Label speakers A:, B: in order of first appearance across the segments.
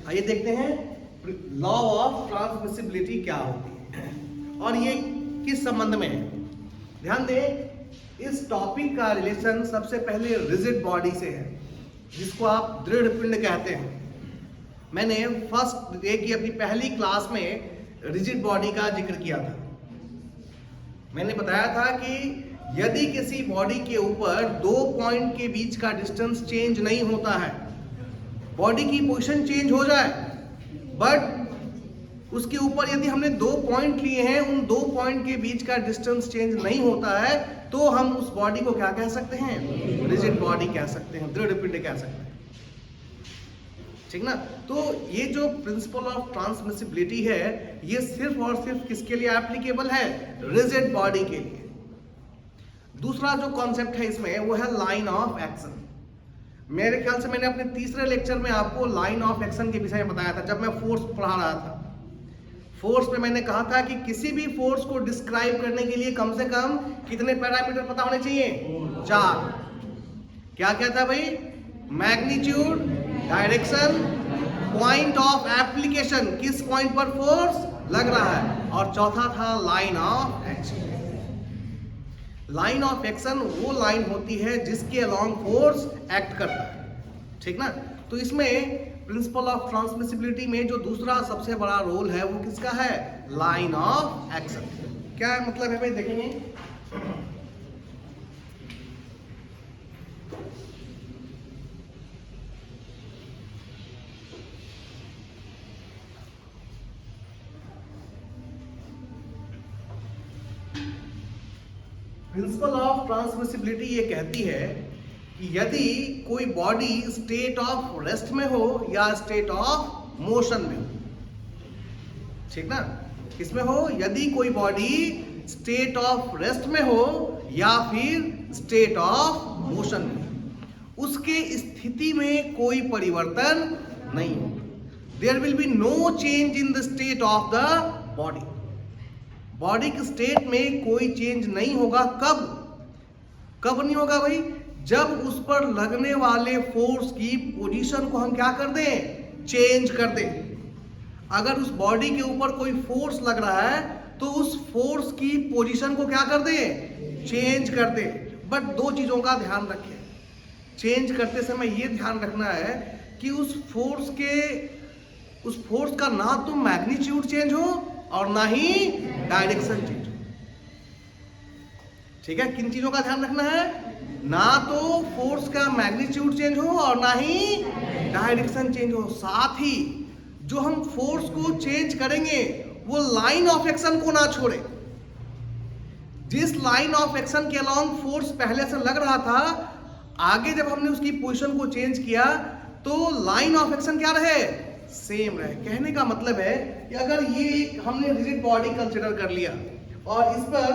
A: आइए देखते हैं लॉ ऑफ ट्रांसमिसिबिलिटी क्या होती है और ये किस संबंध में है। ध्यान दें, इस टॉपिक का रिलेशन सबसे पहले रिजिड बॉडी से है, जिसको आप दृढ़ पिंड कहते हैं। मैंने फर्स्ट डे की अपनी पहली क्लास में रिजिड बॉडी का जिक्र किया था। मैंने बताया था कि यदि किसी बॉडी के ऊपर 2 पॉइंट के बीच का डिस्टेंस चेंज नहीं होता है, बॉडी की पोजीशन चेंज हो जाए, बट उसके ऊपर यदि हमने 2 पॉइंट लिए हैं, उन 2 पॉइंट के बीच का डिस्टेंस चेंज नहीं होता है, तो हम उस बॉडी को क्या कह सकते हैं? रिजिड बॉडी कह सकते हैं, दृढ़ पिंड कह सकते हैं। ठीक ना। तो ये जो प्रिंसिपल ऑफ ट्रांसमिसिबिलिटी है, ये सिर्फ और सिर्फ किसके लिए एप्लीकेबल है? रिजिड बॉडी के लिए। दूसरा जो कॉन्सेप्ट है इसमें, वो है लाइन ऑफ एक्शन। मेरे ख्याल से मैंने अपने तीसरे लेक्चर में आपको लाइन ऑफ एक्शन के विषय में बताया था, जब मैं फोर्स पढ़ा रहा था। फोर्स में मैंने कहा था कि किसी भी फोर्स को डिस्क्राइब करने के लिए कम से कम कितने पैरामीटर पता होने चाहिए? 4। क्या क्या था भाई? Magnitude, direction, point of application, किस पॉइंट पर फोर्स लग रहा है, और चौथा था line of action. Line of action वो लाइन होती है जिसके अलोंग फोर्स एक्ट करता है। ठीक ना। तो इसमें प्रिंसिपल ऑफ ट्रांसमिसिबिलिटी में जो दूसरा सबसे बड़ा रोल है, वो किसका है? Line of action. क्या मतलब है भाई? देखेंगे। प्रिंसिपल ऑफ ट्रांसमिसिबिलिटी ये कहती है कि यदि कोई बॉडी स्टेट ऑफ रेस्ट में हो या स्टेट ऑफ मोशन में हो, ठीक ना, किसमें हो? यदि कोई बॉडी स्टेट ऑफ रेस्ट में हो या फिर स्टेट ऑफ मोशन में हो, उसके स्थिति में कोई परिवर्तन नहीं हो। There will be no change in the state of the body. Body के स्टेट में कोई चेंज नहीं होगा। कब नहीं होगा भाई? जब उस पर लगने वाले फोर्स की पोजीशन को हम क्या कर दें? चेंज कर दें। अगर उस बॉडी के ऊपर कोई फोर्स लग रहा है, तो उस फोर्स की पोजीशन को क्या कर दें? चेंज कर दें। बट 2 चीजों का ध्यान रखें। चेंज करते समय ये ध्यान रखना है कि उस फोर्स का ना तो मैग्नीट्यूड चेंज हो और ना ही डायरेक्शन चेंज हो। ठीक है। किन चीजों का ध्यान रखना है? ना तो फोर्स का मैग्नीट्यूड चेंज हो और ना ही डायरेक्शन चेंज हो। साथ ही जो हम फोर्स को चेंज करेंगे, वो लाइन ऑफ एक्शन को ना छोड़े। जिस लाइन ऑफ एक्शन के अलोंग फोर्स पहले से लग रहा था, आगे जब हमने उसकी पोजीशन को चेंज किया, तो लाइन ऑफ एक्शन क्या रहे? सेम रहे। कहने का मतलब है कि अगर ये एक हमने रिजिड बॉडी कंसीडर कर लिया और इस पर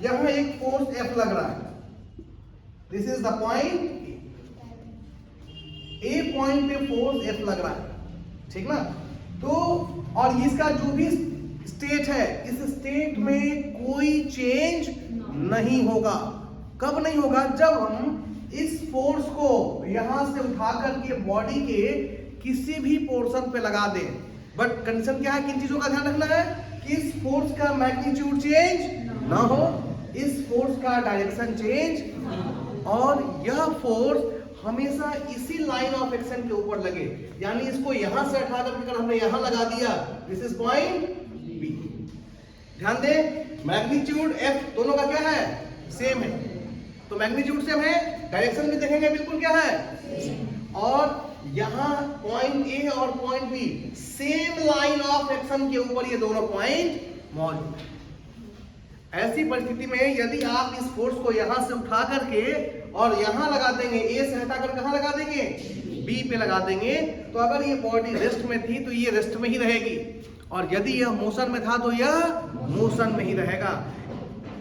A: यहां एक फोर्स F लग रहा है, this is the point A point पे फोर्स F लग रहा है, ठीक ना। तो और इसका जो भी स्टेट है, इस स्टेट में कोई चेंज नहीं होगा। कब नहीं होगा? जब हम इस फोर्स को यहां से उठा करके बॉडी के किसी भी पोर्शन पे लगा दे। बट कंडीशन क्या है? किन चीजों का ध्यान रखना है? कि इस फोर्स का मैग्नीट्यूड चेंज ना हो, इस फोर्स का डायरेक्शन चेंज, और यह फोर्स हमेशा इसी लाइन ऑफ एक्शन के ऊपर लगे। यानी इसको यहां से उठा करके अगर हमने यहां लगा दिया, दिस इज पॉइंट B। ध्यान दें, मैग्नीट्यूड F दोनों का क्या है? सेम है। तो मैग्नीट्यूड सेम है, डायरेक्शन भी देखेंगे बिल्कुल क्या है, और यहां पॉइंट A और point B same line of action के ऊपर ये दोनों पॉइंट मौजूद है। ऐसी परिस्थिति में यदि आप इस फोर्स को यहां से उठा करके और यहां लगा देंगे, A से हटा कर कहां लगा देंगे? B पे लगा देंगे, तो अगर ये बॉडी रेस्ट में थी तो ये रेस्ट में ही रहेगी, और यदि यह मोशन में था तो यह मोशन में ही रहेगा।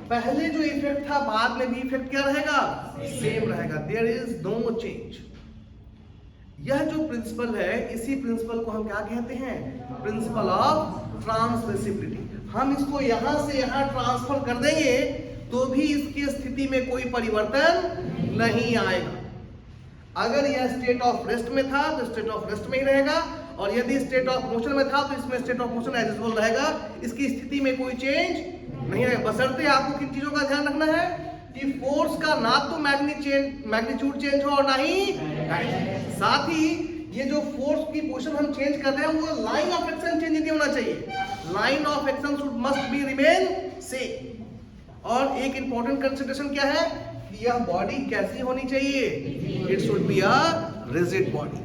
A: पहले जो इफेक्ट था, बाद में भी इफेक्ट क्या रहेगा? सेम रहेगा। There is no change. यह जो प्रिंसिपल है, इसी प्रिंसिपल को हम क्या कहते हैं? Principle of transmissibility. हम इसको यहां से यहां ट्रांसफर कर देंगे तो भी इसकी स्थिति में कोई परिवर्तन नहीं आएगा। अगर यह स्टेट ऑफ रेस्ट में था तो स्टेट ऑफ रेस्ट में ही रहेगा, और यदि स्टेट ऑफ मोशन में था तो इसमें state of motion as usual रहेगा, इसकी स्थिति में कोई चेंज नहीं है। बशर्ते आपको किन चीजों का ध्यान रखना है कि फोर्स का ना तो मैग्नीट्यूड चेंज हो और ना ही साथ ही ये जो फोर्स की पोजीशन हम चेंज कर रहे हैं वो लाइन ऑफ एक्शन चेंज नहीं होना चाहिए। Line of action should must be remain same. और एक इंपॉर्टेंट कंसीडरेशन क्या है कि यह बॉडी कैसी होनी चाहिए, it should be a rigid body.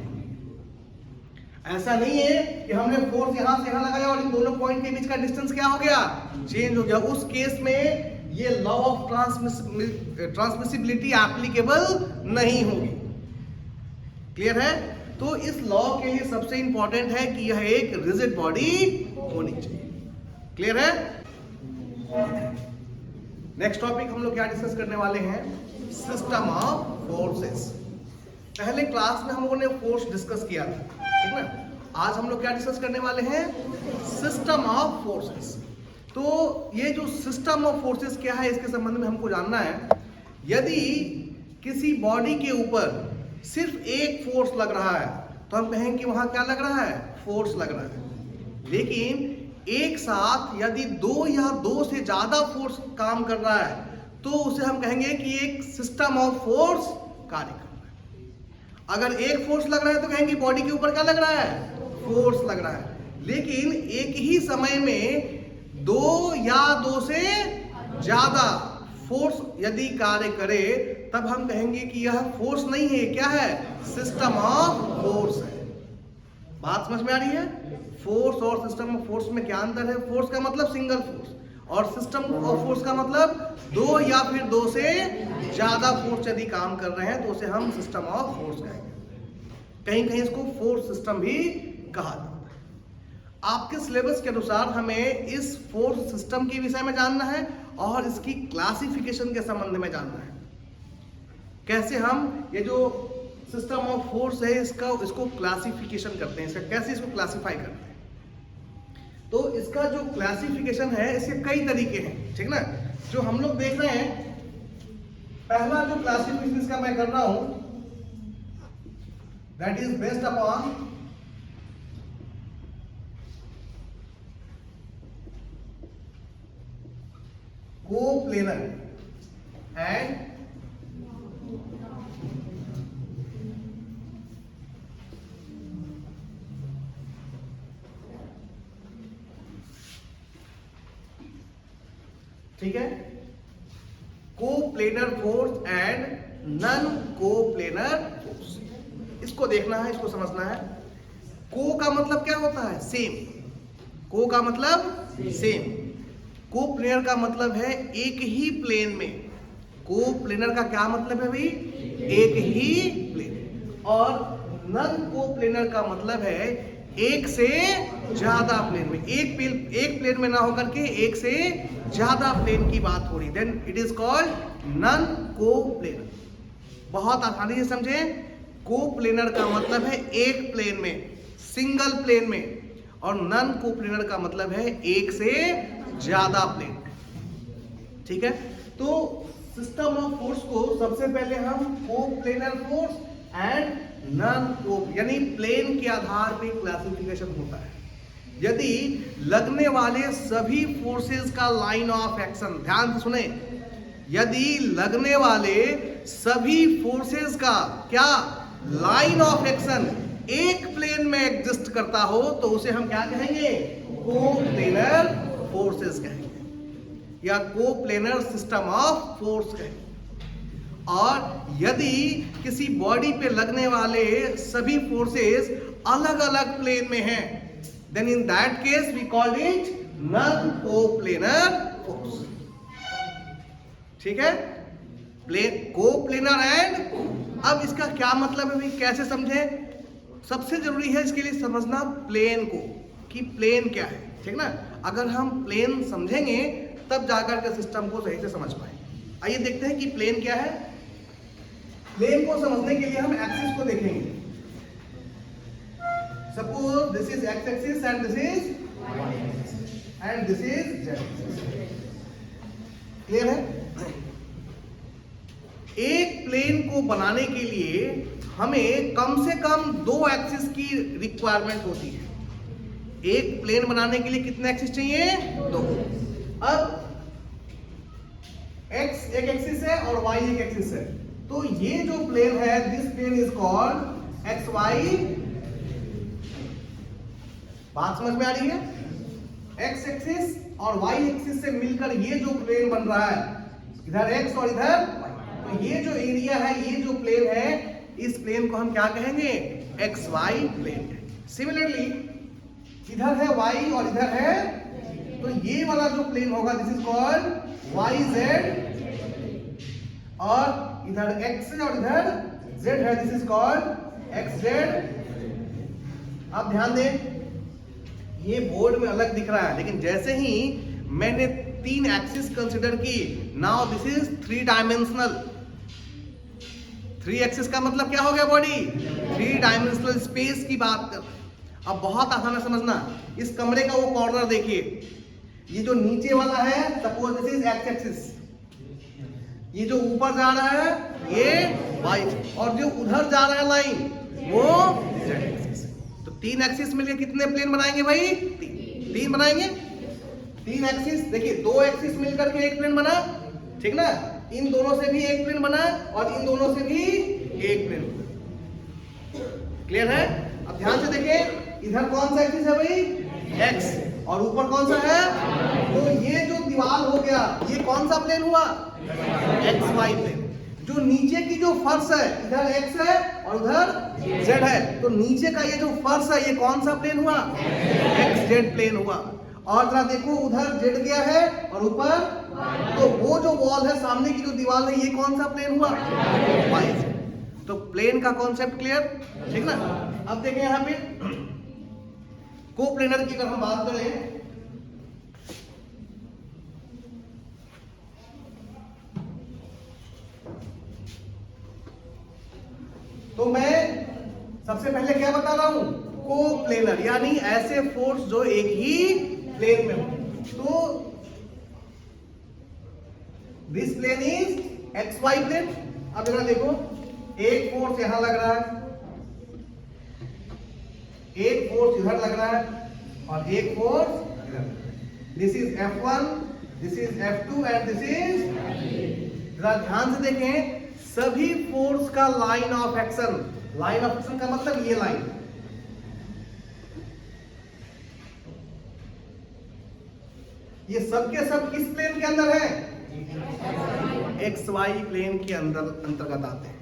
A: ऐसा नहीं है कि हमने फोर्स यहां से यहां लगाया और इन दोनों पॉइंट के बीच का डिस्टेंस क्या हो गया, चेंज हो गया। उस केस में ये लॉ ऑफ ट्रांसमिसिबिलिटी एप्लीकेबल नहीं होगी। क्लियर है? तो इस लॉ के लिए सबसे इंपॉर्टेंट है कि यह एक रिजिड बॉडी होनी चाहिए। क्लियर है? नेक्स्ट टॉपिक हम लोग क्या डिस्कस करने वाले हैं, सिस्टम ऑफ फोर्सेस। पहले क्लास में हम लोगों ने फोर्स डिस्कस किया था, ठीक ना। आज हम लोग क्या डिस्कस करने वाले हैं, सिस्टम ऑफ फोर्सेस। तो ये जो सिस्टम ऑफ फोर्सेस क्या है इसके संबंध में हमको जानना है। यदि किसी बॉडी के ऊपर सिर्फ एक फोर्स लग रहा है तो हम कहेंगे कि वहां क्या लग रहा है, फोर्स लग रहा है। लेकिन एक साथ यदि दो या दो से ज्यादा फोर्स काम कर रहा है तो उसे हम कहेंगे कि एक सिस्टम ऑफ फोर्स कार्य कर रहा है। अगर एक फोर्स लग रहा है तो कहेंगे बॉडी के ऊपर क्या लग रहा है, फोर्स लग रहा है। लेकिन एक ही समय में दो या दो से ज्यादा फोर्स यदि कार्य करे तब हम कहेंगे कि यह फोर्स नहीं है, क्या है, सिस्टम ऑफ फोर्स है। बात समझ में आ रही है? फोर्स और सिस्टम ऑफ फोर्स में क्या अंतर है? फोर्स का मतलब सिंगल फोर्स और सिस्टम ऑफ फोर्स का मतलब दो या फिर दो से ज्यादा फोर्स यदि काम कर रहे हैं तो उसे हम सिस्टम ऑफ फोर्स कहेंगे। कहीं कहीं इसको फोर्स सिस्टम भी कहा जाता है। आपके सिलेबस के अनुसार हमें इस फोर्स सिस्टम के विषय में जानना है और इसकी क्लासिफिकेशन के संबंध में जानना है। कैसे हम ये जो सिस्टम ऑफ फोर्स है इसको क्लासिफिकेशन करते हैं, इसका कैसे इसको क्लासिफाई करते हैं। तो इसका जो क्लासिफिकेशन है इसके कई तरीके हैं, ठीक ना। जो हम लोग देख रहे हैं, पहला जो क्लासिफिकेशन इसका मैं कर रहा हूं that is based upon coplanar and ठीक है, coplanar force and non coplanar force. इसको देखना है, इसको समझना है। को का मतलब क्या होता है, सेम। को का मतलब सेम। कोप्लेनर का मतलब है एक ही प्लेन में। कोप्लेनर का क्या मतलब है भाई, एक ही प्लेन। और नन कोप्लेनर का मतलब है एक से ज्यादा प्लेन में। एक प्लेन में ना होकर के एक से ज्यादा प्लेन की बात हो रही, then it is called non coplanar. बहुत आसानी से समझे, कोप्लेनर का मतलब है एक प्लेन में, सिंगल प्लेन में, और नन कोप्लेनर का मतलब है एक से ज्यादा प्लेन। ठीक है, तो सिस्टम ऑफ फोर्स को सबसे पहले हम कोप्लेनर फोर्स एंड नन कोप यानी प्लेन के आधार पे क्लासिफिकेशन होता है। यदि लगने वाले सभी फोर्सेस का लाइन ऑफ एक्शन, ध्यान से सुने, यदि लगने वाले सभी फोर्सेस का क्या लाइन ऑफ एक्शन एक प्लेन में एग्जिस्ट करता हो तो उसे हम क्या कहेंगे, कोप्लेनर फोर्सेस कहेंगे या कोप्लेनर सिस्टम ऑफ फोर्स कहेंगे। और यदि किसी बॉडी पे लगने वाले सभी फोर्सेस अलग अलग प्लेन में हैं, then in that case we call it non-coplanar force। ठीक है, कोप्लेनर एंड, अब इसका क्या मतलब है भाई, कैसे समझें? सबसे जरूरी है इसके लिए समझना प्लेन को, कि प्लेन क्या है, ठीक ना। अगर हम प्लेन समझेंगे तब जाकर के सिस्टम को सही से समझ पाएंगे। आइए देखते हैं कि प्लेन क्या है। प्लेन को समझने के लिए हम एक्सिस को देखेंगे। Suppose this is x axis and this is y axis and this is z axis. Clear है? एक प्लेन को बनाने के लिए हमें कम से कम 2 एक्सिस की रिक्वायरमेंट होती है। एक प्लेन बनाने के लिए कितने एक्सिस चाहिए? 2। अब x एक एक्सिस है और y एक एक्सिस है, तो ये जो प्लेन है, this plane is called x y. बात समझ में आ रही है? x एक्सिस और y एक्सिस से मिलकर ये जो प्लेन बन रहा है, इधर x और इधर y, तो ये जो एरिया है, ये जो प्लेन है, इस प्लेन को हम क्या कहेंगे? X y plane. सिमिलरली इधर है y और इधर है, तो ये वाला जो प्लेन होगा, this is called y z, और इधर x है और इधर z है, this is called x z. अब ध्यान दें, ये बोर्ड में अलग दिख रहा है, लेकिन जैसे ही मैंने 3 एक्सिस कंसीडर की, now this is 3 dimensional. 3 axis का मतलब क्या हो गया बॉडी? 3 डायमेंशनल स्पेस की बात कर। अब बहुत आसान है समझना। इस कमरे का वो कॉर्नर देखिए, ये जो नीचे वाला है, suppose this is x axis, ये जो ऊपर जा रहा है ये वाई, और जो उधर जा रहा है लाइन वो जेड एक्सिस। तो 3 एक्सिस मिलके कितने प्लेन बनाएंगे भाई? 3 बनाएंगे। 3 एक्सिस, देखिए 2 एक्सिस मिलकर के एक प्लेन बना, ठीक ना? इन दोनों से भी एक प्लेन बना और इन दोनों से भी एक प्लेन बना। क्लियर है? अब ध्यान से देखिए, इधर कौन सा एक्सिस है भाई? एक्स, और ऊपर कौन सा है? तो ये जो दीवार हो गया, ये कौन सा प्लेन हुआ? X y plane. जो नीचे की जो फर्श है, इधर एक्स है और उधर जेड है, तो नीचे का ये जो फर्श है, ये कौन सा प्लेन हुआ? एक्स जेड प्लेन हुआ। और जरा देखो, उधर जेड गया है और ऊपर, तो वो जो वॉल है, सामने की जो दीवार है, ये कौन सा प्लेन हुआ? Y z. तो प्लेन का कॉन्सेप्ट क्लियर, ठीक ना? अब देखें यहाँ पे कोप्लेनर की अगर हम बात करें, तो मैं सबसे पहले क्या बता रहा हूं? कोप्लेनर, यानी ऐसे फोर्स जो एक ही प्लेन में हो। तो this plane is x y plane. अब जरा देखो, एक फोर्स यहां लग रहा है, एक फोर्स इधर लग रहा है, और एक फोर्स इधर। This is F1, this is F2 and this is. जरा ध्यान से देखें, सभी फोर्स का line of action, line of action का मतलब ये लाइन, ये सब के सब किस प्लेन के अंदर है? एक्स वाई प्लेन के अंतर्गत आते हैं।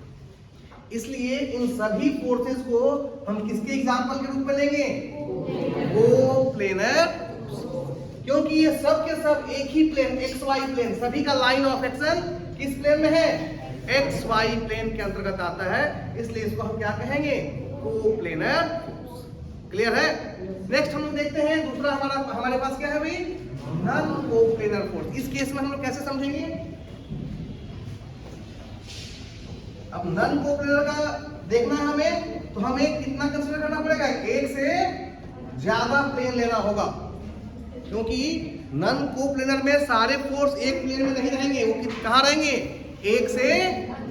A: इसलिए इन सभी फोर्सेस को हम किसके एग्जांपल के रूप में लेंगे? कोप्लेनर, क्योंकि ये सब के सब एक ही प्लेन, एक्स वाई प्लेन, सभी का लाइन ऑफ एक्शन किस प्लेन में है? एक्स वाई प्लेन के अंतर्गत आता है, इसलिए इसको हम क्या कहेंगे? कोप्लेनर। क्लियर है? नेक्स्ट हम लोग देखते हैं दूसरा, हमारे पास क्या है भाई? Non coplanar force. इस केस में हम लोग कैसे समझेंगे? अब नॉन कोप्लेनर का देखना है हमें, तो हमें कितना कंसीडर करना पड़ेगा? एक से ज्यादा प्लेन लेना होगा, क्योंकि नॉन कोप्लेनर में सारे फोर्स एक प्लेन में नहीं रहेंगे, वो कहाँ रहेंगे? एक से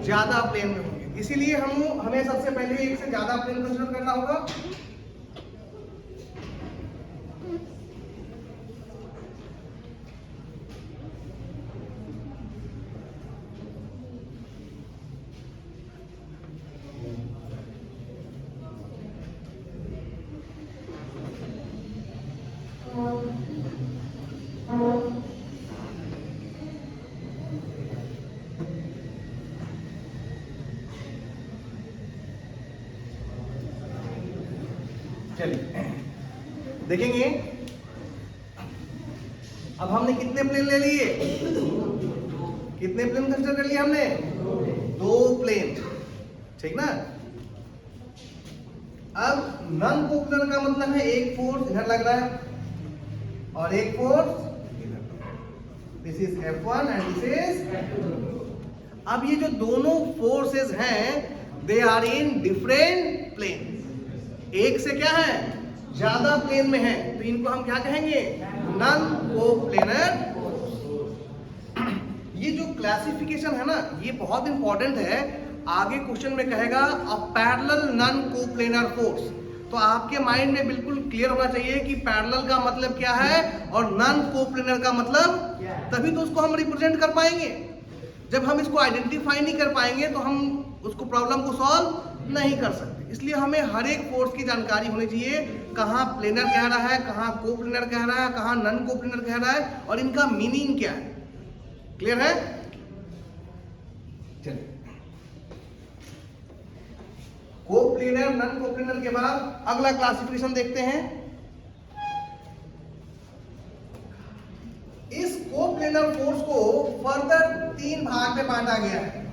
A: ज्यादा प्लेन में होंगे। इसीलिए हमें सबसे पहले एक से ज्यादा प्लेन कंसीडर करना होगा। चलिए देखेंगे, अब हमने कितने प्लेन ले लिए? कितने प्लेन कंसीडर कर लिए हमने? 2 प्लेन, ठीक ना? अब नॉन कोप्लेनर का मतलब है एक फोर्स इधर लग रहा है और एक फोर्स इधर। This is F1 and this is F2। अब ये जो दोनों फोर्सेस हैं, they are in different plane, एक से क्या है? ज्यादा प्लेन में है, तो इनको हम क्या कहेंगे? Non coplanar. ये जो क्लासिफिकेशन है ना, ये बहुत इंपॉर्टेंट है। आगे क्वेश्चन में कहेगा a parallel non coplanar force, तो आपके माइंड में बिल्कुल क्लियर होना चाहिए कि पैरेलल का मतलब क्या है और नॉन कोप्लेनर का मतलब, तभी तो उसको हम रिप्रेजेंट कर पाएंगे। जब हम इसको आइडेंटिफाई नहीं कर पाएंगे तो हम उसको प्रॉब्लम को सॉल्व नहीं कर सकते। इसलिए हमें हर एक फोर्स की जानकारी होनी चाहिए, कहाँ प्लेनर कह रहा है, कहाँ कोप्लेनर कह रहा है, कहाँ नॉन कोप्लेनर कह रहा है, और इनका मीनिंग क्या है। क्लियर है? चलिए, कोप्लेनर नॉन कोप्लेनर के बाद अगला क्लासिफिकेशन देखते हैं। इस कोप्लेनर फोर्स को फर्दर 3 भाग में बांटा गया है।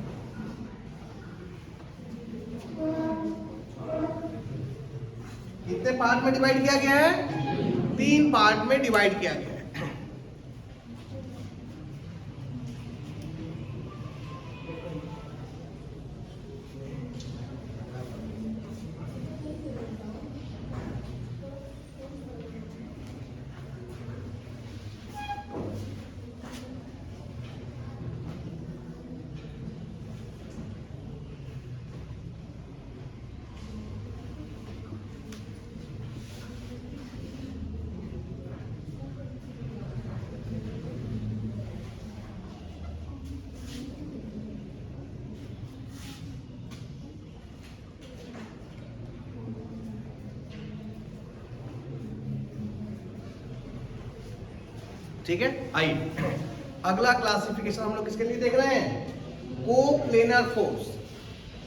A: कितने पार्ट में डिवाइड किया गया है? 3 पार्ट में डिवाइड किया गया है। ठीक है, आइए अगला क्लासिफिकेशन हम लोग किसके लिए देख रहे हैं? Coplanar force.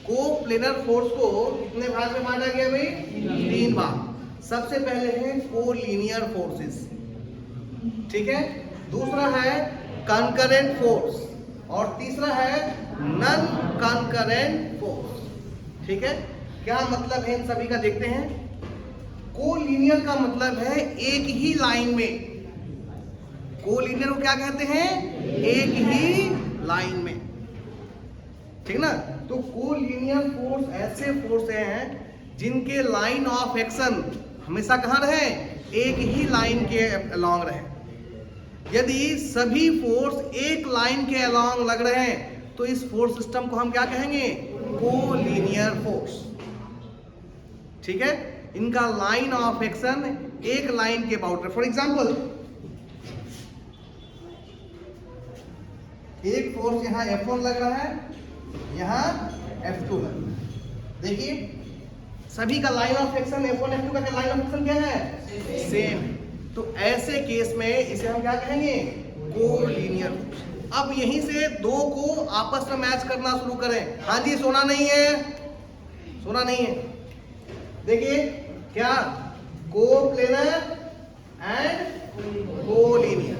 A: कोप्लेनर फोर्स को कितने भाग में बांटा गया भाई? 3 भाग। सबसे पहले है कोलिनियर फोर्सेस, ठीक है, दूसरा है कंकरेंट फोर्स, और तीसरा है नॉन कंकरेंट फोर्स। ठीक है, क्या मतलब है इन सभी का देखते हैं। कोलिनियर का मतलब है एक ही लाइन में, कोलिनियर को क्या कहते हैं? एक ही लाइन में, ठीक ना। तो कोलिनियर फोर्स ऐसे फोर्स हैं जिनके लाइन ऑफ एक्शन हमेशा कहाँ रहे? एक ही लाइन के अलोंग रहे। यदि सभी फोर्स एक लाइन के अलोंग लग रहे हैं तो इस फोर्स सिस्टम को हम क्या कहेंगे? Collinear force. ठीक है, इनका लाइन ऑफ एक्शन एक लाइन के अबाउट। फॉर एग्जाम्पल, एक फोर्स यहाँ F1 लग रहा है, यहाँ F2 लग रहा है। देखिए सभी का line of action F1 F2 का लाइन ऑफ एक्शन क्या है? सेम। तो ऐसे केस में इसे हम क्या कहेंगे? Collinear force. अब यहीं से दो को आपस में मैच करना शुरू करें। हाँ जी, सोना नहीं है, सोना नहीं है। देखिए क्या? कोप्लेनर एंड कोलिनियर,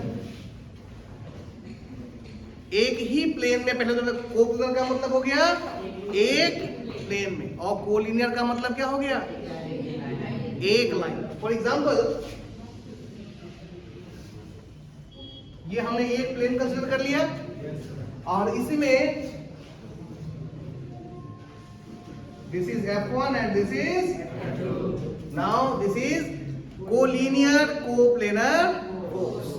A: एक ही प्लेन में। पहले तो कोप्लेनर का मतलब हो गया एक प्लेन में, और कोलिनियर का मतलब क्या हो गया? एक लाइन। फॉर एग्जाम्पल, ये हमने एक प्लेन कंसीडर कर लिया, और इसी में this is F1 and this is, now this is collinear coplanar force.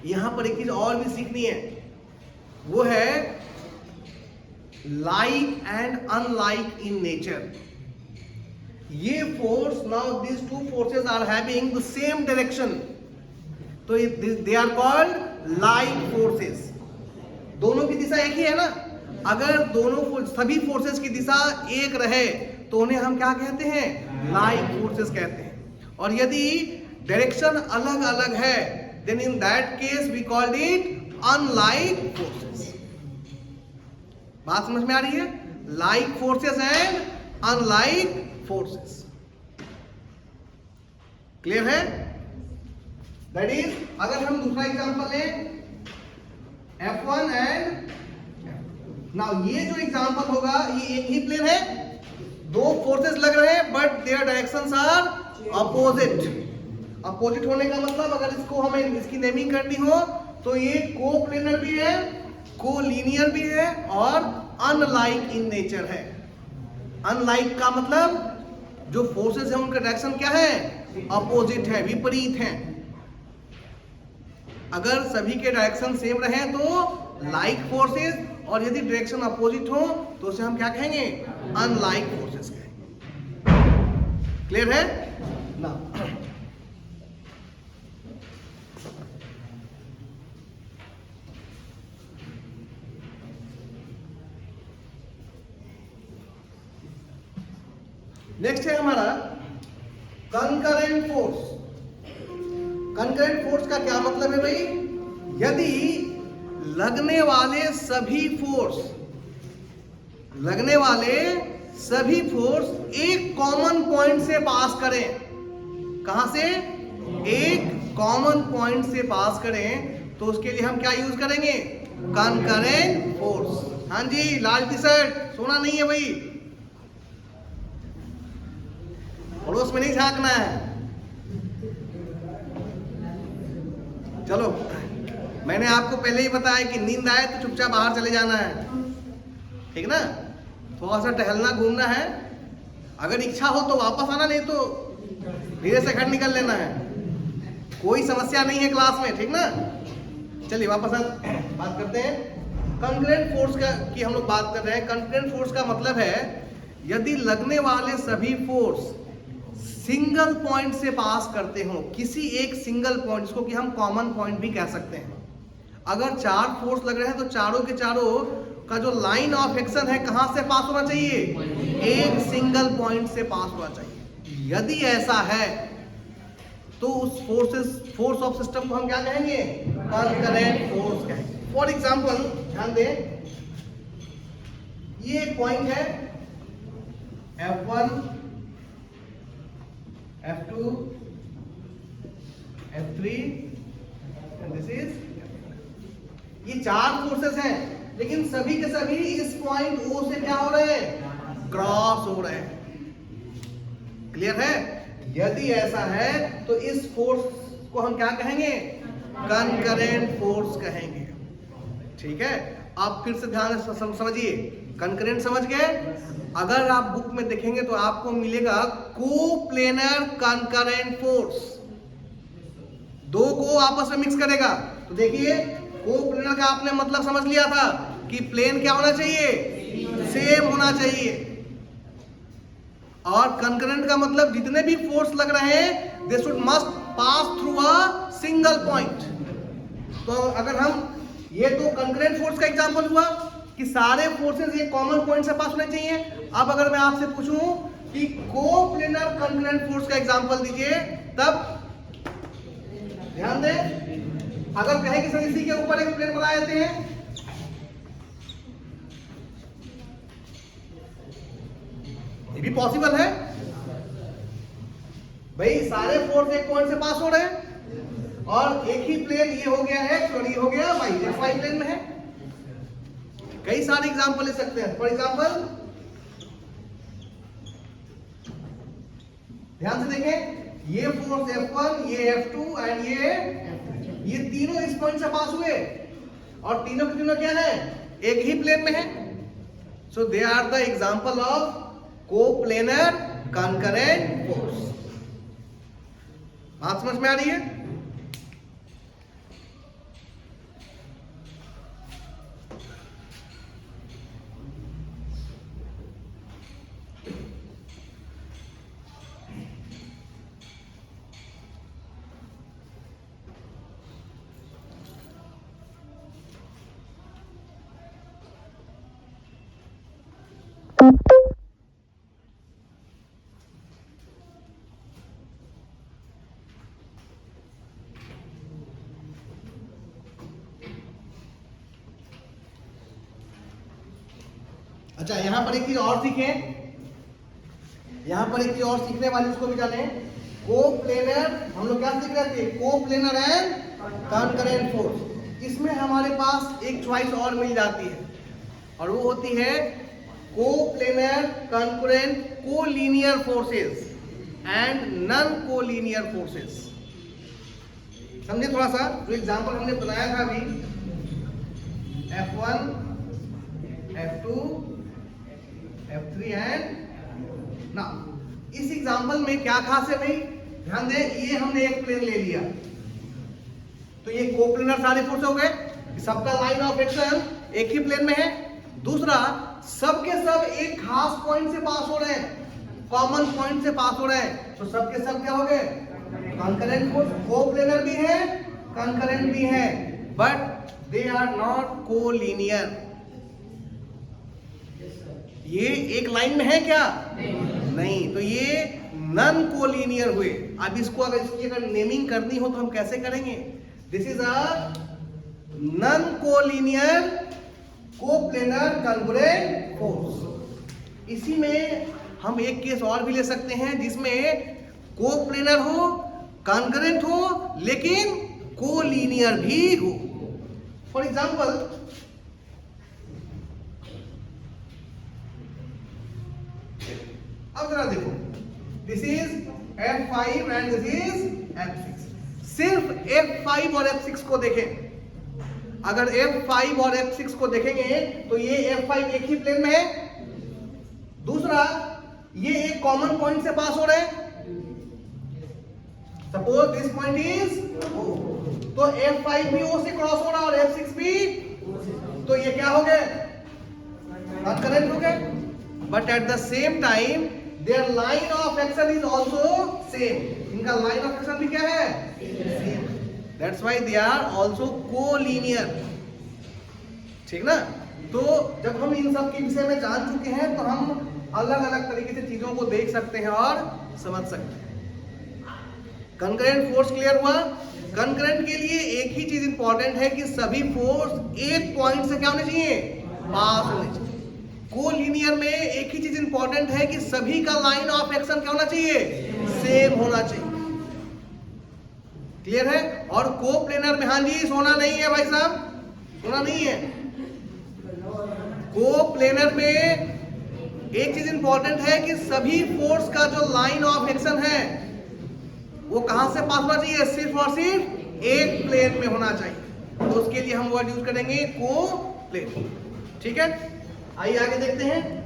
A: यहां पर एक चीज और भी सीखनी है, वो है like and unlike in nature. ये force, now this two forces are having the same direction, तो they are called like forces. दोनों की दिशा एक ही है ना। अगर दोनों सभी फोर्सेस की दिशा एक रहे तो उन्हें हम क्या कहते हैं? लाइक फोर्सेस कहते हैं। और यदि डायरेक्शन अलग अलग है, then in that case we called it unlike forces। बात समझ में आ रही है? like forces and unlike forces, clear है? that is, अगर हम दूसरा एग्जांपल लें F1 एंड, नाउ ये जो एग्जांपल होगा, ये एक ही प्लेन है, दो फोर्सेस लग रहे हैं but their directions are opposite. Opposite होने का मतलब, अगर इसको हमें इसकी नेमिंग करनी हो तो ये कोप्लेनर भी है, कोलिनियर भी है, और अनलाइक इन नेचर है। अनलाइक का मतलब जो फोर्सेस है उनका डायरेक्शन क्या है? अपोजिट है, विपरीत है। अगर सभी के डायरेक्शन सेम रहे तो लाइक फोर्सेस, और यदि डायरेक्शन अपोजिट हो तो उसे हम क्या कहेंगे? अनलाइक फोर्सेस कहेंगे। क्लियर है ना? नेक्स्ट है हमारा कंकरेंट फोर्स। कंकरेंट फोर्स का क्या मतलब है भाई? यदि लगने वाले सभी फोर्स एक कॉमन पॉइंट से पास करें। कहां से? एक कॉमन पॉइंट से पास करें तो उसके लिए हम क्या यूज करेंगे? Concurrent force. हाँ जी, लाल टी शर्ट, सोना नहीं है भाई, पड़ोस में नहीं झांकना है। चलो, मैंने आपको पहले ही बताया कि नींद आए तो चुपचाप बाहर चले जाना है, ठीक ना? थोड़ा सा टहलना घूमना है, अगर इच्छा हो तो वापस आना, नहीं तो धीरे से घर निकल लेना है। कोई समस्या नहीं है क्लास में, ठीक ना? चलिए वापस बात करते हैं कंकरेंट फोर्स की हम लोग बात कर रहे हैं। कंकरेंट फोर्स का मतलब है यदि लगने वाले सभी फोर्स सिंगल पॉइंट से पास करते हो, किसी एक सिंगल पॉइंट, जिसको कि हम कॉमन पॉइंट भी कह सकते हैं। अगर 4 फोर्स लग रहे हैं तो चारों के चारों का जो लाइन ऑफ एक्शन है कहां से पास होना चाहिए? एक सिंगल पॉइंट से पास होना चाहिए। यदि ऐसा है तो उस फोर्स ऑफ सिस्टम को हम क्या कहेंगे? कंकरेंट फोर्स कहेंगे। फॉर एग्जांपल ध्यान दें, ये एक पॉइंट है F1, F2, F3 and this is F4। ये 4 फोर्सेस हैं, लेकिन सभी के सभी इस पॉइंट O से क्या हो रहे हैं? क्रॉस हो रहे हैं। क्लियर है? यदि ऐसा है तो इस फोर्स को हम क्या कहेंगे? कंकरेंट फोर्स कहेंगे। ठीक है, आप फिर से ध्यान से समझिए। कंकरेंट समझ गए? अगर आप बुक में देखेंगे तो आपको मिलेगा कोप्लेनर कंकरेंट फोर्स। दो को आपस में मिक्स करेगा। तो देखिए, कोप्लेनर का आपने मतलब समझ लिया था कि प्लेन क्या होना चाहिए? सेम होना चाहिए। और कंकरेंट का मतलब जितने भी फोर्स लग रहे हैं they should must pass through a single point. तो अगर हम, ये तो कंकरेंट फोर्स का एग्जांपल हुआ कि सारे फोर्सेस एक कॉमन पॉइंट से पास होने चाहिए। अब अगर मैं आपसे पूछूं कि कोप्लेनर कंकरेंट फोर्स का एग्जांपल दीजिए, तब ध्यान दें, अगर कहे कि सर इसी के ऊपर एक प्लेन बना देते हैं, ये भी पॉसिबल है भाई। सारे फोर्स एक पॉइंट से पास हो रहे हैं और एक ही प्लेन, ये हो गया x और ये हो गया y, xy प्लेन में है। कई सारे एग्जांपल ले सकते हैं। फॉर एग्जांपल ध्यान से देखें, ये फोर्स F1, ये F2 एंड ये तीनों इस पॉइंट से पास हुए और तीनों के तीनों क्या है? एक ही प्लेन में है। So they are the example of coplanar concurrent force. बात समझ में आ रही है? अच्छा, यहां पर एक चीज और सीखें, यहां पर एक चीज और सीखने वाली, उसको भी जाने। कोप्लेनर, हम लोग क्या सीख रहे थे? Coplanar and concurrent force. इसमें हमारे पास एक चॉइस और मिल जाती है और वो होती है coplanar concurrent collinear forces and non collinear forces. समझे थोड़ा सा? जो एग्जांपल हमने बनाया था अभी, F1, F2, F3 एंड ना, इस एग्जांपल में क्या खास है भाई? ध्यान दें, ये हमने एक प्लेन ले लिया तो ये कोप्लेनर सारे फोर्स हो गए, सबका लाइन ऑफ एक्शन एक ही प्लेन में है। दूसरा, सब के सब एक खास पॉइंट से पास हो रहे हैं, कॉमन पॉइंट से पास हो रहे हैं, तो सब के सब क्या हो गए? Concurrent force. कोप्लेनर भी है, कंकरेंट भी है, but they are not collinear. ये एक लाइन में है क्या? नहीं, तो ये नॉन कोलिनियर हुए। अब इसको इसकी अगर नेमिंग करनी हो तो हम कैसे करेंगे? This is a non collinear coplanar concurrent force. इसी में हम एक केस और भी ले सकते हैं जिसमें कोप्लेनर हो, कंकरेंट हो, लेकिन कोलिनियर भी हो। फॉर एग्जाम्पल, अब जरा देखो, this is F5 and this is F6। सिर्फ F5 और F6 को देखें। अगर F5 और F6 को देखेंगे तो ये F5 एक ही प्लेन में है। दूसरा, ये एक कॉमन पॉइंट से पास हो रहे हैं। Suppose this point is O, तो F5 भी O से क्रॉस हो रहा है और F6 भी, तो ये क्या हो गए? कंकरेंट हो गए। But at the same time their line of action is also same. इनका लाइन ऑफ एक्शन भी क्या है? Same. That's why they are also collinear. ठीक ना? तो जब हम इन सब के विषय में जान चुके हैं तो हम अलग अलग तरीके से चीजों को देख सकते हैं और समझ सकते हैं। कंकरेंट फोर्स क्लियर हुआ? कंकरेंट के लिए एक ही चीज इंपॉर्टेंट है कि सभी फोर्स एक पॉइंट से क्या होने चाहिए? पास होने चाहिए। कोलिनियर में एक ही चीज इंपॉर्टेंट है कि सभी का लाइन ऑफ एक्शन क्या होना चाहिए? सेम होना चाहिए। क्लियर है? और कोप्लेनर में, हाँ जी, सोना नहीं है भाई साहब, सोना नहीं है। कोप्लेनर में एक चीज इंपॉर्टेंट है कि सभी फोर्स का जो लाइन ऑफ एक्शन है वो कहां से पास होना चाहिए? सिर्फ और सिर्फ एक प्लेन में होना चाहिए। तो उसके लिए हम वर्ड यूज करेंगे कोप्लेन। ठीक है, आइए आगे देखते हैं।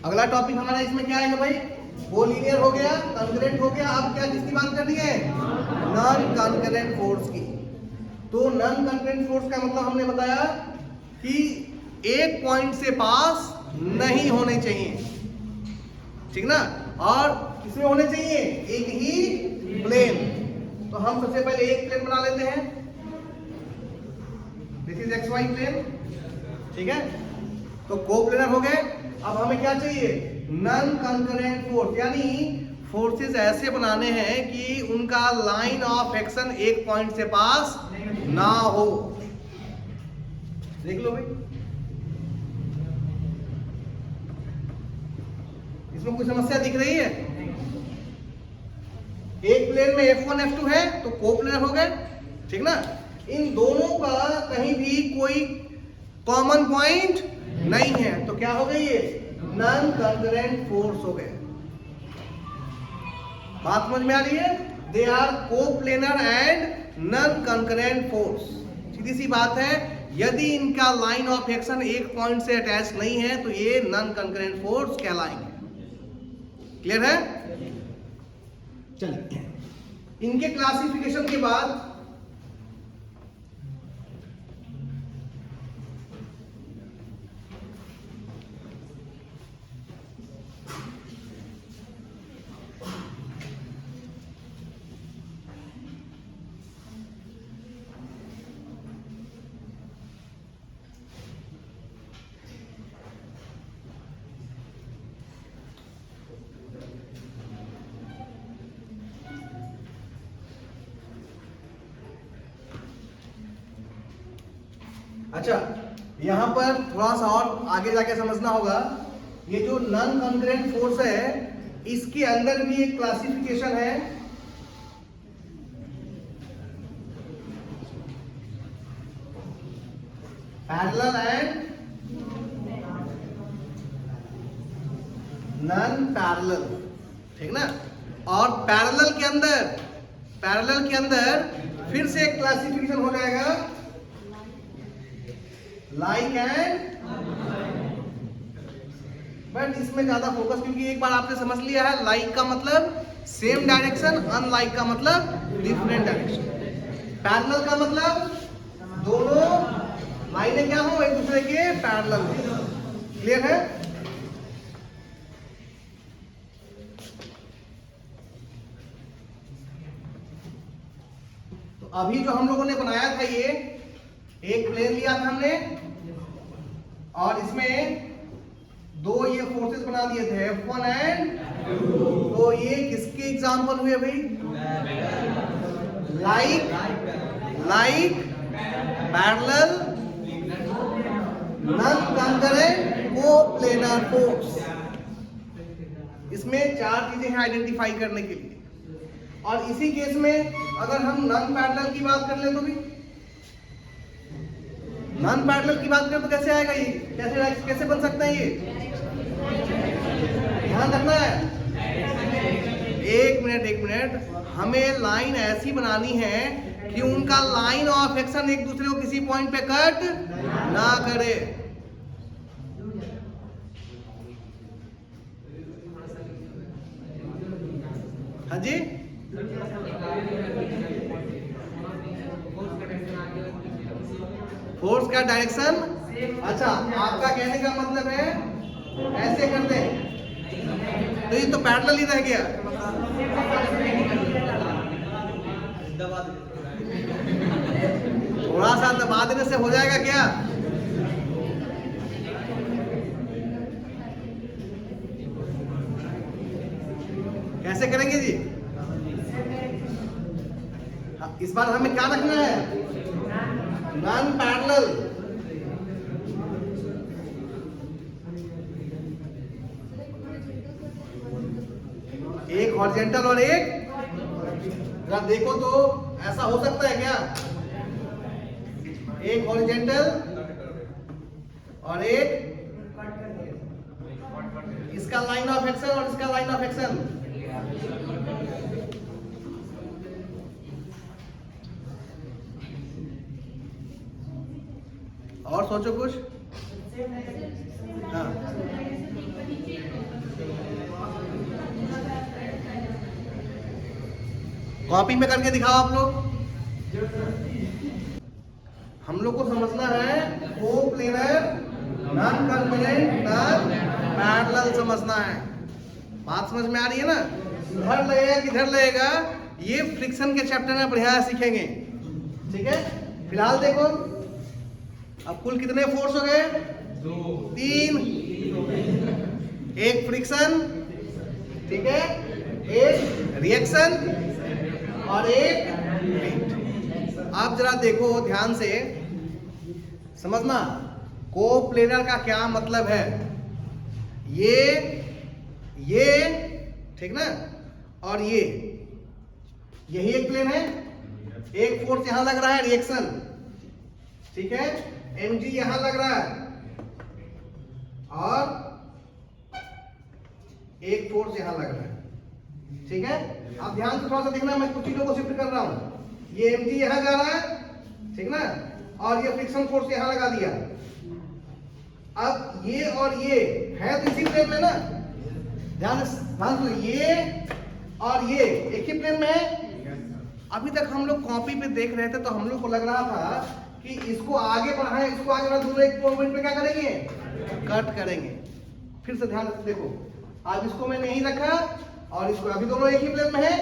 A: अगला टॉपिक हमारा इसमें क्या है भाई? कोलिनियर हो गया, कंकरेंट हो गया। अब क्या किसकी बात करनी है? नॉन कंकरेंट फोर्स की। तो नॉन कंकरेंट फोर्स का मतलब हमने बताया कि एक पॉइंट से पास नहीं होने चाहिए। ठीक ना? और किसमें होने चाहिए? एक ही प्लेन। तो हम सबसे पहले एक प्लेन बना लेते हैं। This is XY plane. ठीक है, तो कोप्लेनर हो गए। अब हमें क्या चाहिए? नॉन कंकरेंट फोर्स, यानी फोर्सेस ऐसे बनाने हैं कि उनका लाइन ऑफ एक्शन एक पॉइंट से पास ना हो। देख लो भाई, इसमें कोई समस्या दिख रही है? एक प्लेन में F1 F2 है तो कोप्लेनर हो गए। ठीक ना? इन दोनों का कहीं भी कोई कॉमन पॉइंट नहीं है, तो क्या हो गई? ये नॉन कंकरेंट फोर्स हो गए। बात समझ में आ रही है? They are coplanar and non concurrent force. सीधी सी बात है, यदि इनका लाइन ऑफ एक्शन एक पॉइंट से अटैच नहीं है तो ये नॉन कंकरेंट फोर्स कहलाएंगे। क्लियर है? चलिए, इनके क्लासिफिकेशन के बाद अच्छा, यहां पर थोड़ा सा और आगे जाके समझना होगा। ये जो नॉन कंकरेंट फोर्स है इसके अंदर भी एक क्लासिफिकेशन है। Parallel and non parallel. ठीक ना? और पैरेलल के अंदर फिर से एक क्लासिफिकेशन हो जाएगा, लाइक एंड बट इसमें ज्यादा फोकस, क्योंकि एक बार आपने समझ लिया है लाइक का मतलब सेम डायरेक्शन, अनलाइक का मतलब डिफरेंट डायरेक्शन, पैरेलल का मतलब दोनों लाइनें क्या हो, एक दूसरे के पैरेलल हो। क्लियर है? तो अभी जो हम लोगों ने बनाया था, ये एक प्लेन लिया था हमने और इसमें दो ये फोर्सेस बना दिए थे F1 एंड, तो ये किसके एग्जाम्पल हुए भाई? Like, like, parallel, non concurrent, coplanar force. इसमें चार चीजें हैं आइडेंटिफाई करने के लिए। और इसी केस में अगर हम नॉन पैरेलल की बात कर ले तो भी, नॉन पैरेलल की बात करें तो कैसे आएगा ये, कैसे बन सकता है ये? ध्यान रखना है, एक मिनट, हमें लाइन ऐसी बनानी है कि उनका लाइन ऑफ एक्शन एक दूसरे को किसी पॉइंट पे कट ना करे। हाँ जी, फोर्स का डायरेक्शन, अच्छा आपका कहने का मतलब है ऐसे कर दे, तो ये तो पैरेलल ही रह गया। थोड़ा सा दबा देने से हो जाएगा क्या? कैसे करेंगे जी? इस बार हमें क्या रखना है? Non parallel. एक हॉरिजॉन्टल और एक, जरा देखो तो ऐसा हो सकता है क्या? एक हॉरिजॉन्टल और एक, इसका लाइन ऑफ एक्शन और इसका लाइन ऑफ एक्शन। और सोचो कुछ। हाँ, कॉपी में करके दिखाओ आप लोग। हम लोग को समझना है coplanar, non concurrent, non parallel समझना है। बात समझ में आ रही है ना? इधर लगेगा किधर लगेगा, ये फ्रिक्शन के चैप्टर में बढ़िया सीखेंगे। ठीक है, फिलहाल देखो अब कुल कितने फोर्स हो गए? 3, एक फ्रिक्शन, ठीक है, एक रिएक्शन और एक हिट। आप जरा देखो ध्यान से, समझना कोप्लेनर का क्या मतलब है। ये ठीक ना, और यही एक प्लेन है, एक फोर्स यहां लग रहा है रिएक्शन, ठीक है, mg यहां लग रहा है और एक फोर्स यहां लग रहा है। ठीक है, अब ध्यान से थोड़ा सा देखना, मैं कुछ चीजों को शिफ्ट कर रहा हूं। ये mg यहां जा रहा है, ठीक ना, और ये फ्रिक्शन फोर्स यहां लगा दिया। अब ये और ये है तो इसी प्लेन में ना, ध्यान से, ये और ये एक ही प्लेन में है। अभी तक हम लोग कॉपी पे देख रहे थे तो हम लोग को लग रहा था कि इसको आगे बढ़ाएं, इसको आगे बढ़ाएं, दोनों एक पॉइंट पे क्या करेंगे? कट करेंगे। फिर से ध्यान से देखो, अब इसको मैंने यहीं रखा और इसको, अभी दोनों एक ही प्लेन में है।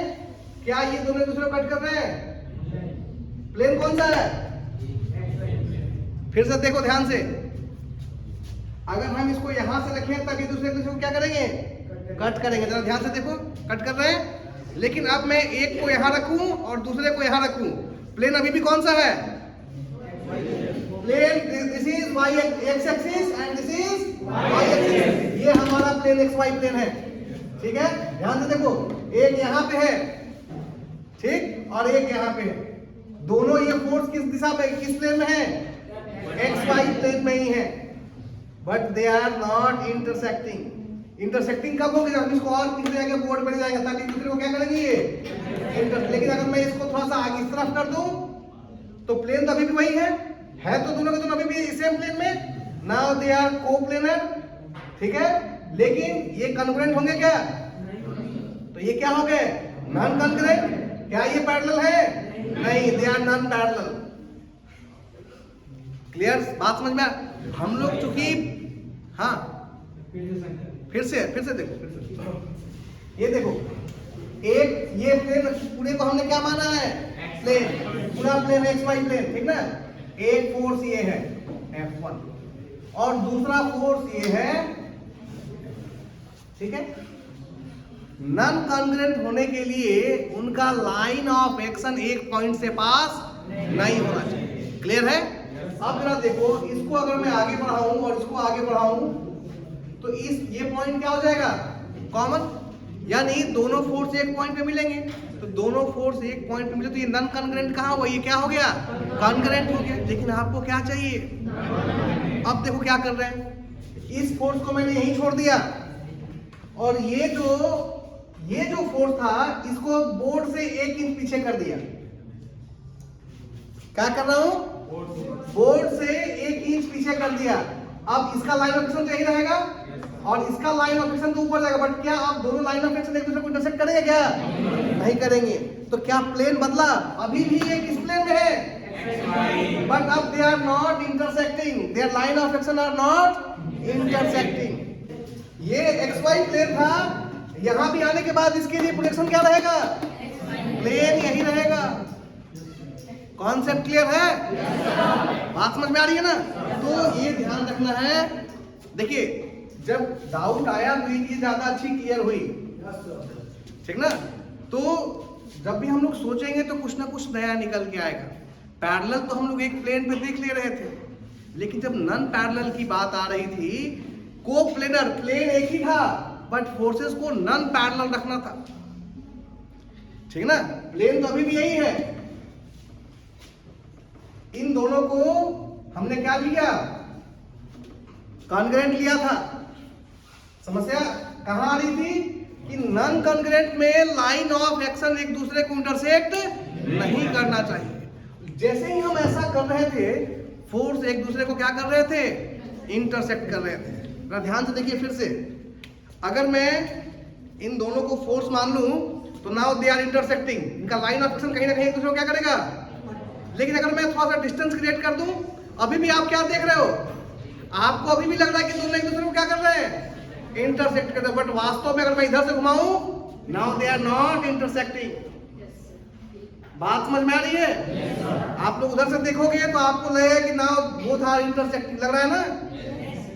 A: क्या ये दोनों एक दूसरे को कट कर रहे हैं? प्लेन कौन सा है? फिर से देखो ध्यान से, अगर हम इसको यहां से रखें तब ये दूसरे को क्या करेंगे? कट करेंगे। जरा ध्यान से देखो, कट कर रहे हैं। लेकिन अब मैं एक को यहां रखूं और दूसरे को यहां रखूं, प्लेन अभी भी कौन सा है? Plane, this is y x axis and this is y axis. ये हमारा प्लेन xy प्लेन है। ठीक है, ध्यान से देखो, एक यहां पे है, ठीक, और एक यहां पे है। दोनों ये फोर्स किस दिशा में, किस प्लेन में है? xy प्लेन में ही है, but they are not intersecting. Intersecting कब होगी? जब इसको और पीछे जाके बोर्ड पर जाएगा, तब एक दूसरे को क्या करेंगे ये लेकिन अगर मैं इसको थोड़ा सा आगे इस तरफ कर दूं तो प्लेन तो अभी भी वही है तो दोनों के दोनों अभी भी सेम प्लेन में। Now they are coplanar. ठीक है, लेकिन ये कॉन्ग्रुएंट होंगे क्या? तो ये क्या हो गए? Non congruent. क्या ये पैरेलल है? नहीं, they are non parallel. Clear? बात समझ में? हम लोग चूंकि हाँ फिर से देखो, ये देखो, एक ये प्लेन पूरे को हमने क्या माना है? प्लेन, पूरा प्लेन एक्स वाई प्लेन, ठीक ना? एक फोर्स ये है F1 और दूसरा फोर्स ये है, ठीक है? नॉन कॉन्ग्रुएंट होने के लिए उनका लाइन ऑफ एक्शन एक पॉइंट से पास नहीं होना चाहिए। क्लियर है? अब जरा देखो, इसको अगर मैं आगे बढ़ाऊं और इसको आगे बढ़ाऊं तो ये पॉइंट क्या हो जाएगा? कॉमन, यानी दोनों फोर्स एक पॉइंट पे मिलेंगे। तो दोनों फोर्स एक पॉइंट पे मिले तो ये नॉन कॉन्ग्रुएंट कहाँ हुआ? ये क्या हो गया? कॉन्ग्रुएंट हो गया। लेकिन आपको क्या चाहिए? अब देखो क्या कर रहे हैं, इस फोर्स को मैंने यहीं छोड़ दिया और ये जो फोर्स था इसको बोर्ड से 1 इंच पीछे कर दिया। क्या कर रहा हूं? बोर्ड से 1 इंच पीछे कर दिया। अब इसका लाइन ऑफ एक्शन तो यही रहेगा और इसका लाइन ऑफ एक्शन तो ऊपर जाएगा, बट क्या आप दोनों लाइन ऑफ एक्शन एक दूसरे को इंटरसेक्ट करेंगे क्या? नहीं करेंगे। तो क्या प्लेन बदला? अभी भी ये किस प्लेन में है? बट अब they are not intersecting, their line of action are not intersecting. ये एक्स वाई प्लेन था, यहां भी आने के बाद इसके लिए प्रोजेक्शन क्या रहेगा? प्लेन यही रहेगा। कॉन्सेप्ट क्लियर है? बात समझ में आ रही है ना? तो ये ध्यान रखना है। देखिए, जब डाउट आया तो ये चीज ज्यादा अच्छी क्लियर हुई, ठीक ना? तो जब भी हम लोग सोचेंगे तो कुछ ना कुछ नया निकल के आएगा। पैरेलल तो हम लोग एक प्लेन पे देख ले रहे थे, लेकिन जब नॉन पैरेलल की बात आ रही थी, कोप्लेनर, प्लेन एक ही था बट फोर्सेस को नॉन पैरेलल रखना था, ठीक ना? प्लेन तो अभी भी यही है। इन दोनों को हमने क्या लिया? कॉन्ग्रुएंट लिया था। समस्या कहां आ रही थी कि नॉन कॉन्ग्रुएंट में लाइन ऑफ एक्शन एक दूसरे को इंटरसेक्ट नहीं करना चाहिए। जैसे ही हम ऐसा कर रहे थे, फोर्स एक दूसरे को क्या कर रहे थे? इंटरसेक्ट कर रहे थे। जरा ध्यान से देखिए फिर से, अगर मैं इन दोनों को फोर्स मान लूं तो नाउ दे आर इंटरसेक्टिंग। इनका लाइन ऑफ एक्शन कहीं ना कहीं एक दूसरे को क्या करेगा? लेकिन अगर मैं थोड़ा सा डिस्टेंस क्रिएट कर दूं, अभी भी आप क्या देख रहे हो? आपको अभी भी लग रहा है कि दोनों एक दूसरे को क्या कर रहे हैं? इंटरसेक्ट कर रहे हैं। बट वास्तव में अगर मैं इधर से घुमाऊं, now they are not intersecting. बात समझ में आ रही है? आप लोग उधर से देखोगे तो आपको लगेगा कि नाउ बोथ आर इंटरसेक्टिंग, लग रहा है ना?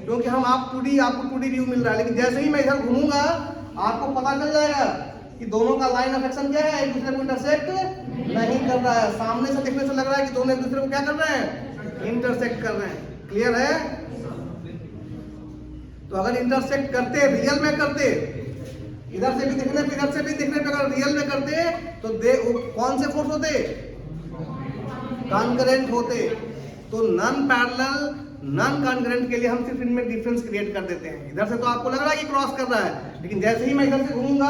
A: क्योंकि आपको 2D व्यू मिल रहा है। लेकिन जैसे ही मैं इधर घूमूंगा आपको पता चल जाएगा कि दोनों का लाइन ऑफ एक्शन क्या है? एक दूसरे को इंटरसेक्ट नहीं कर रहा है। सामने से देखने से लग रहा है कि दोनों एक दूसरे को क्या कर रहे हैं? इंटरसेक्ट कर रहे हैं। क्लियर है? तो अगर इंटरसेक्ट करते, रियल में करते, इधर से भी देखने पे इधर से भी देखने पे अगर रियल में करते तो कौन से फोर्स होते? कॉन्करेंट होते। तो नॉन पैरेलल, नॉन कॉन्करेंट के लिए हम सिर्फ इनमें डिफरेंस क्रिएट कर देते हैं। इधर से तो आपको लग रहा है कि क्रॉस कर रहा है, लेकिन जैसे ही मैं इधर से घूमूंगा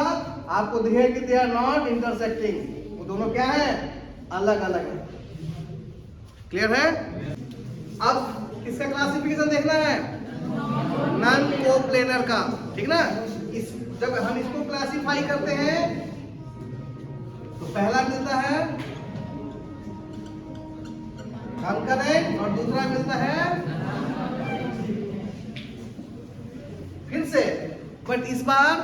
A: आपको दिखेगा कि दे आर नॉट इंटरसेक्टिंग। वो दोनों क्या है? अलग अलग है। क्लियर है? अब इसका क्लासिफिकेशन देखना है, नॉन कोप्लेनर का, ठीक ना? जब हम इसको क्लासिफाई करते हैं तो पहला मिलता है कॉन्करेंट और दूसरा मिलता है फिर से, बट इस बार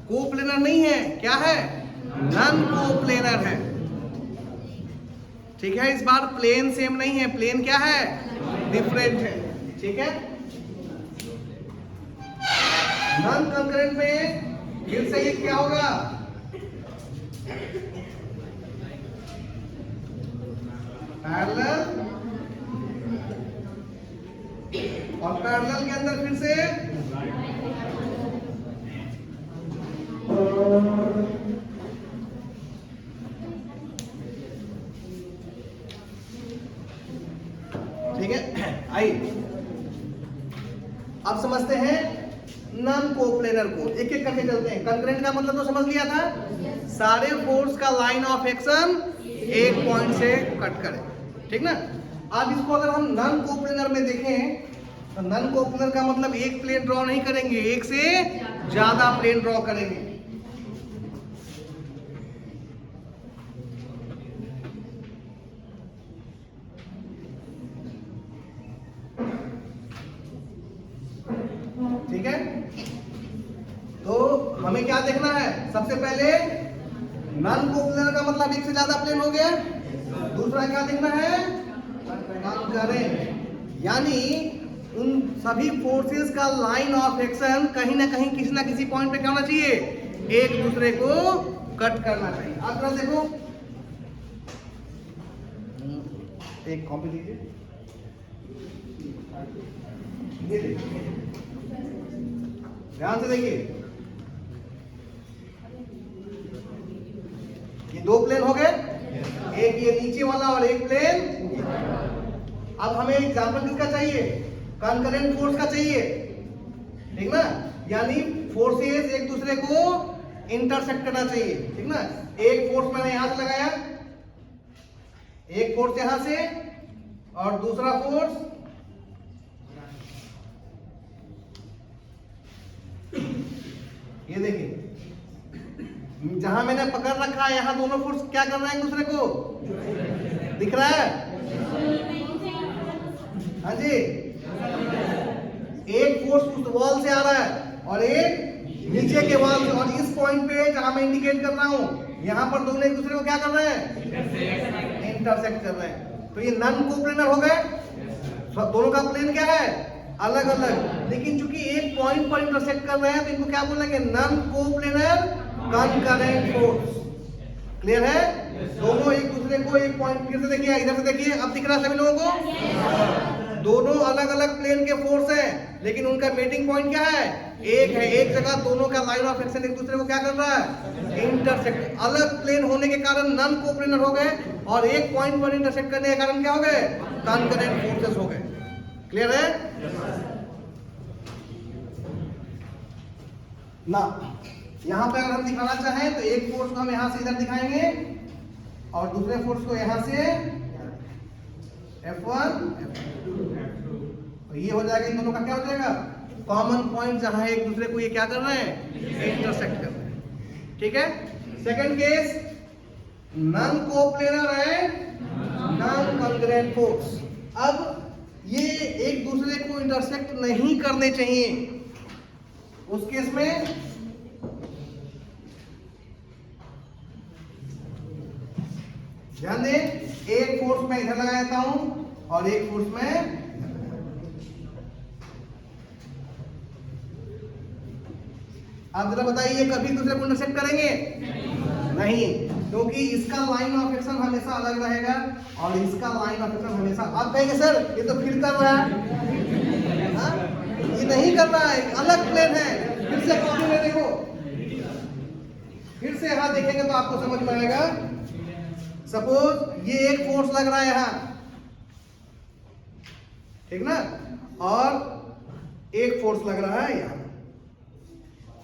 A: कोप्लेनर नहीं है। क्या है? नॉन कोप्लेनर है। ठीक है? इस बार प्लेन सेम नहीं है, प्लेन क्या है? डिफरेंट है। ठीक है? नॉन कॉन्करेंट में फिर से ये क्या होगा? पैरेलल, और पैरेलल के अंदर फिर से ठीक है? आइए अब समझते हैं नॉन कोप्लेनर को, एक एक करके चलते हैं। कंकरेंट का मतलब तो समझ लिया था, सारे फोर्स का लाइन ऑफ एक्शन एक पॉइंट से कट करे, ठीक ना? अब इसको अगर हम नॉन कोप्लेनर में देखें नन कोप्लनर का मतलब एक प्लेन ड्रॉ नहीं करेंगे, एक से ज्यादा प्लेन ड्रॉ करेंगे। ठीक है, तो हमें क्या देखना है? सबसे पहले नन कोप्लनर का मतलब एक से ज्यादा प्लेन हो गया। दूसरा क्या देखना है? कंकरेंट, यानी उन सभी फोर्सेस का लाइन ऑफ एक्शन कहीं ना कहीं किसी ना किसी पॉइंट पे क्या होना चाहिए? एक दूसरे को कट करना चाहिए। आप जरा देखो, एक कॉपी दीजिए, ये देखिए, ध्यान से देखिए, ये दो प्लेन हो गए, एक ये नीचे वाला और एक प्लेन। अब हमें एग्जांपल किसका चाहिए? कंकरेंट फोर्स का चाहिए, ठीक ना, यानी फोर्सेस एक दूसरे को इंटरसेक्ट करना चाहिए, ठीक ना। एक फोर्स मैंने यहां से लगाया, एक फोर्स यहां से, और दूसरा फोर्स ये देखिए, जहां मैंने पकड़ रखा है यहां दोनों फोर्स क्या कर रहे हैं? एक दूसरे को दिख रहा है? हाँ जी, एक फोर्स उस वॉल से आ रहा है और एक नीचे के वॉल से, और इस पॉइंट पे जहां मैं इंडिकेट कर रहा हूं यहां पर दोनों एक दूसरे को क्या कर रहे हैं? इंटरसेक्ट कर रहे हैं। तो ये नन कोप्लेनर हो गए, दोनों का प्लेन क्या है? अलग अलग, लेकिन चूंकि एक पॉइंट पर इंटरसेक्ट कर रहे हैं तो इनको क्या बोलेंगे? Non coplanar concurrent force. Clear है? दोनों एक दूसरे को एक पॉइंट, फिर से देखिए, इधर से देखिए, अब दिख रहा है सभी लोगों को? दोनों अलग अलग प्लेन के फोर्स हैं, लेकिन उनका मीटिंग पॉइंट क्या है? एक है। एक जगह दोनों का लाइन ऑफ एक्शन एक दूसरे को क्या कर रहा है? इंटरसेक्ट। अलग प्लेन होने के कारण नन कोप्लेनर हो गए, और एक पॉइंट पर इंटरसेक्ट करने के कारण क्या हो गए? कंकरेंट फोर्सेस हो गए। क्लियर है ना? यहां पे अगर हम दिखाना चाहें तो एक फोर्स को हम यहां से इधर दिखाएंगे और दूसरे फोर्स को यहां से F1 F2, ये हो जाएगा। इन दोनों का क्या हो जाएगा? कॉमन पॉइंट, जहां एक दूसरे को ये क्या कर रहे हैं? इंटरसेक्ट कर रहे हैं। ठीक है। Second case, non coplanar and non concurrent force. अब ये एक दूसरे को इंटरसेक्ट नहीं करने चाहिए, उस केस में ध्यान दें, एक फोर्स मैं इधर लगा देता हूं और एक फोर्स में, आप जरा बताइए कभी दूसरे को इंटरसेक्ट करेंगे? नहीं, क्योंकि इसका लाइन ऑफ एक्शन हमेशा अलग रहेगा और इसका लाइन ऑफ एक्शन हमेशा। आप कहेंगे सर ये तो फिर कर रहा है, ये नहीं कर रहा है, अलग प्लेन है। फिर से कॉपी में देखो, फिर से यहां देखेंगे तो आपको समझ में आएगा। सपोज ये एक फोर्स लग रहा है यहां, ठीक ना, और एक फोर्स लग रहा है यहां,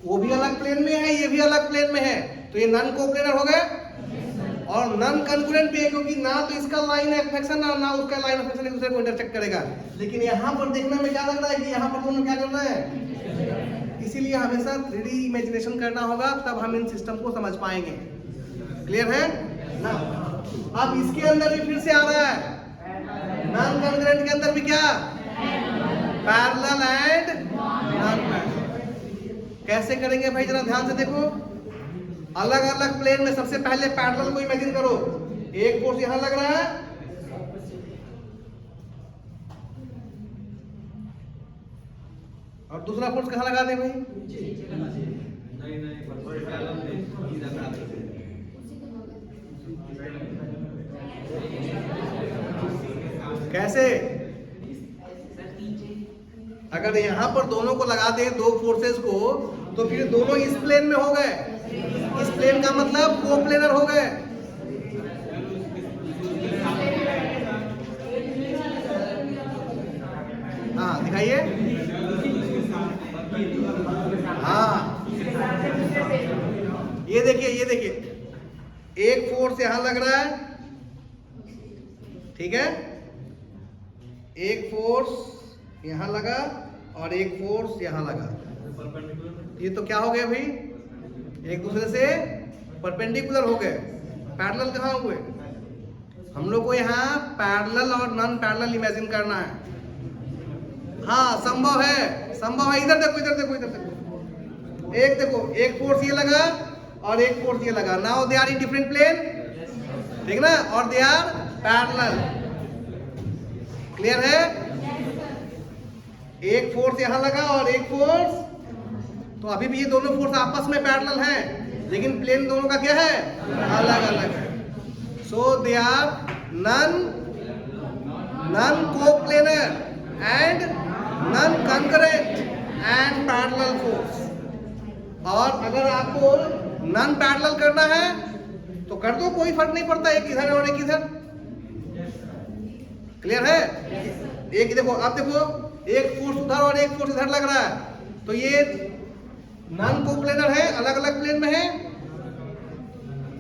A: वो भी अलग प्लेन में है, ये भी अलग प्लेन में है, तो ये नन कोप्लेनर हो गए। और नन कंकरेंट भी है, क्योंकि ना तो इसका लाइन ऑफ एक्शन ना उसका लाइन ऑफ एक्शन एक दूसरे को इंटरसेक्ट करेगा। लेकिन यहां पर देखने में क्या लग रहा है कि यहां पर दोनों क्या कर रहे हैं? इसीलिए हमेशा 3D इमेजिनेशन करना होगा, तब हम इन सिस्टम को समझ पाएंगे। क्लियर है ना? अब इसके अंदर भी फिर से आ रहा है, नन कंकरेंट के अंदर भी क्या? Parallel and non parallel. कैसे करेंगे भाई, जरा ध्यान से देखो। अलग अलग प्लेन में सबसे पहले पैरेलल को इमेजिन करो। एक फोर्स यहां लग रहा है और दूसरा फोर्स कहां लगा दे भाई? कैसे? अगर यहां पर दोनों को लगा दे, दो फोर्सेस को, तो फिर दोनों इस प्लेन में हो गए। इस प्लेन का मतलब कोप्लेनर हो गए। हाँ दिखाइए, हाँ ये देखिए, ये देखिए, एक फोर्स यहां लग रहा है, ठीक है, एक फोर्स यहाँ लगा और एक फोर्स यहाँ लगा, ये तो क्या हो गया भाई, एक दूसरे से परपेंडिकुलर हो गए। पैरेलल कहाँ हुए? हम लोग को यहाँ पैरेलल और नॉन पैरेलल इमेजिन करना है। हाँ संभव है, संभव है। इधर देखो, इधर देखो, इधर देखो, एक देखो, एक फोर्स ये लगा और एक फोर्स ये लगा। Now they are in different plane, ठीक ना, और दे आर पैरेलल। क्लियर है? एक फोर्स यहां लगा और एक फोर्स, तो अभी भी ये दोनों फोर्स आपस में पैरेलल हैं, लेकिन प्लेन दोनों का क्या है? अलग अलग है। So they are non coplanar and non concurrent and parallel force. और अगर आपको नॉन पैरेलल करना है तो कर दो, कोई फर्क नहीं पड़ता, एक इधर और एक इधर। क्लियर है? एक देखो, आप देखो, एक फोर्स उधर और एक फोर्स इधर लग रहा है, तो ये नॉन कोप्लेनर है, अलग अलग प्लेन में है।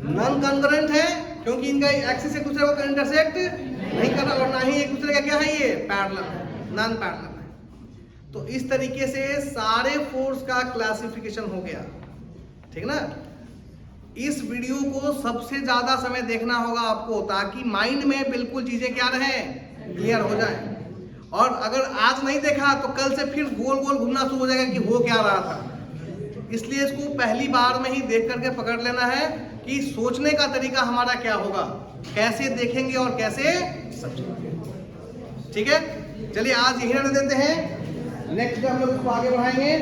A: नॉन कंकरेंट है क्योंकि इनका एक्सिस एक दूसरे को इंटरसेक्ट नहीं कर रहा, और ना ही एक दूसरे का क्या है, ये पैरेलल है, नॉन पैरेलल है। तो इस तरीके से सारे फोर्स का क्लासिफिकेशन हो गया, ठीक ना। इस वीडियो को सबसे ज्यादा समय देखना होगा आपको, ताकि माइंड में बिल्कुल चीजें क्या रहे, क्लियर हो जाए। और अगर आज नहीं देखा तो कल से फिर गोल गोल घूमना शुरू हो जाएगा कि हो क्या रहा था। इसलिए इसको पहली बार में ही देख करके पकड़ लेना है कि सोचने का तरीका हमारा क्या होगा, कैसे देखेंगे और कैसे समझेंगे। ठीक है, चलिए आज यही रहने देते हैं, नेक्स्ट हम लोग इसको आगे बढ़ाएंगे।